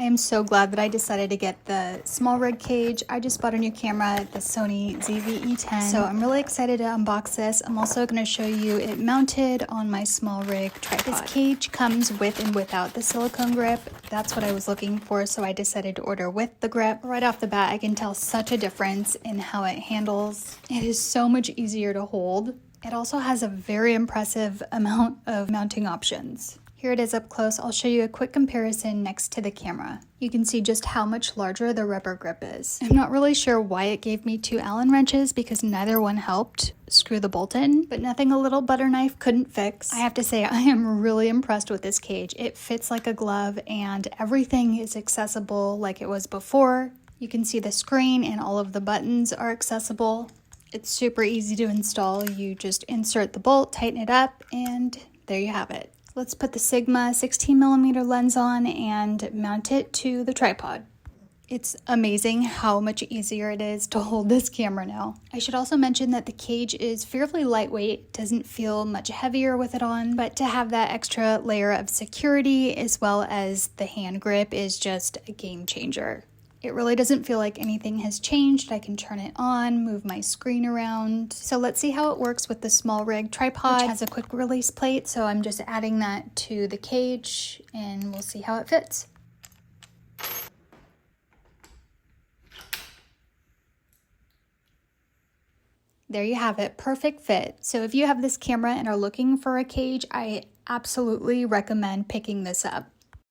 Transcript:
I am so glad that I decided to get the SmallRig cage. I just bought a new camera, the Sony ZV-E10, so I'm really excited to unbox this. I'm also going to show you it mounted on my SmallRig tripod. This cage comes with and without the silicone grip. That's what I was looking for, so I decided to order with the grip. Right off the bat, I can tell such a difference in how it handles. It is so much easier to hold. It also has a very impressive amount of mounting options. Here it is up close. I'll show you a quick comparison next to the camera. You can see just how much larger the rubber grip is. I'm not really sure why it gave me 2 Allen wrenches because neither one helped screw the bolt in, but nothing a little butter knife couldn't fix. I have to say I am really impressed with this cage. It fits like a glove and everything is accessible like it was before. You can see the screen and all of the buttons are accessible. It's super easy to install. You just insert the bolt, tighten it up, and there you have it. Let's put the Sigma 16mm lens on and mount it to the tripod. It's amazing how much easier it is to hold this camera now. I should also mention that the cage is fairly lightweight, doesn't feel much heavier with it on, but to have that extra layer of security as well as the hand grip is just a game changer. It really doesn't feel like anything has changed. I can turn it on, move my screen around. So let's see how it works with the SmallRig tripod, which has a quick release plate. So I'm just adding that to the cage and we'll see how it fits. There you have it, perfect fit. So if you have this camera and are looking for a cage, I absolutely recommend picking this up.